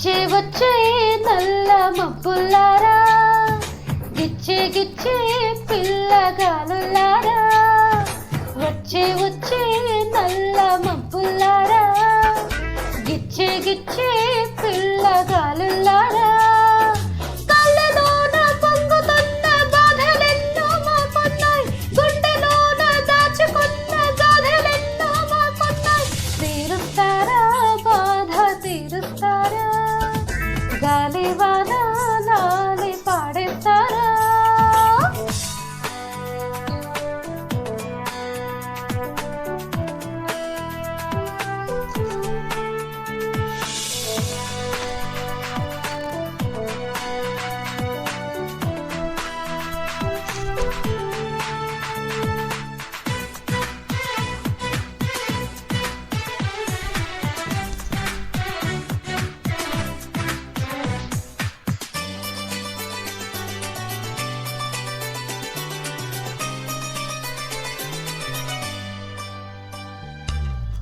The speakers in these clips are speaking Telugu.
వచ్చే వచ్చే నల్ల మబ్బుల్లారా, గిచ్చే గిచ్చే పిల్లగాలులారా. వచ్చే వచ్చే నల్ల మబ్బుల్లారా, గిచ్చే గిచ్చే పిల్లగాలులారా. కళ్ళలోన పొంగుతున్న బాధలెన్నో మాకున్నాయి, గుండెలోన దాచుకున్న గాథలెన్నో మాకున్నాయి. తీరుస్తారా బాధ తీరుస్తారా, గాలి వాన లాలి పాడేస్తారా.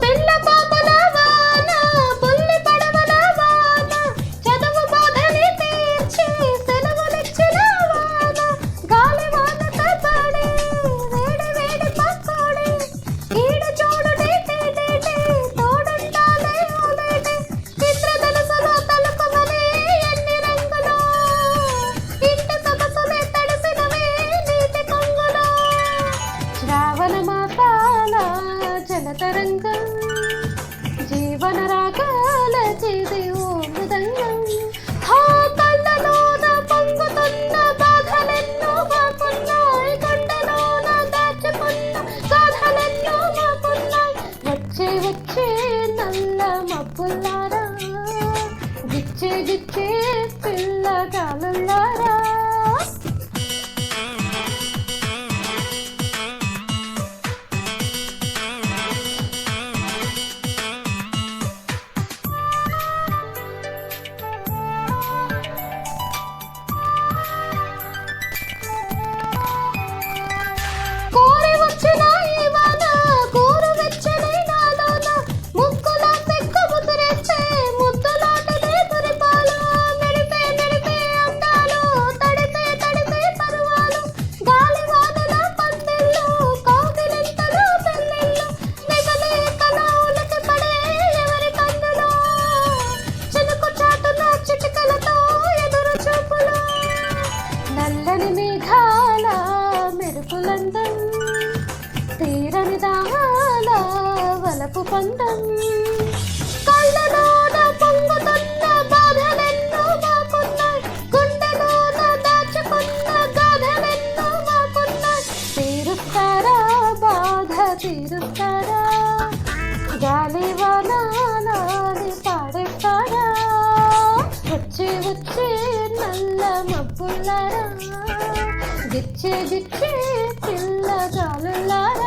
పిల్ల పాపల వాన, బుల్లి పడవల వాన, చదువు బాధని తీర్చి సెలవులిచ్చిన వాన. గాలి వానతో పడి వేడి వేడి పకోడి, ఈడ చూడు డేటి డేటి తోడుండాలి ఓలేటి. చిత్రధనుసులో తలుకుమని ఎన్ని రంగులో, ఇంటి సొగసులే తడిసినవే నీటి కొంగులో. శ్రావణ మాసాల జలతరంగం, జీవన రాగాల చేది ఓ మృదంగం. హా కళ్ళలోన పొంగుతున్న బాధలెన్నో మాకున్నాయి, గుండెలోన దాచుకున్న గాథలెన్నో మాకున్నాయి. వచ్చే వచ్చే నల్ల మబ్బుల్లారా, గిచ్చే గిచ్చే పిల్లగాలులారా. కోరి వచ్చిన ఈ వాన కోరు వెచ్చని నాలోన, ముక్కుల పెక్కు ముద్రెచ్చే ముద్దులాటలే కురిపాలు. మెరిపే మెరిపే అందాలు, తడిపే తడిపే పరువాలు. గాలి వానల పందిళ్ళు, కౌగిలింతలు పెళ్ళిళ్ళు. నెమలి కళవులకి పడే ఎవరి కన్నులో, చినుకు చాటున చిటికలతో ఎదురు చూపులు. నల్లని మేఘాల మెరుపులందం, తీరని దాహాల వలపు పందం. కళ్ళలోన పొంగుతున్న బాధలెన్నో మాకున్నాయి, గుండెలోన దాచుకున్న గాథలెన్నో మాకున్నాయి. తీరుస్తారా బాధ తీరుస్తారా, గాలి వాన లాలి పాడేస్తారా. వచ్చే వచ్చే నల్ల మబ్బుల్లారా, గిచ్చే గిచ్చే పిల్లగాలులారా.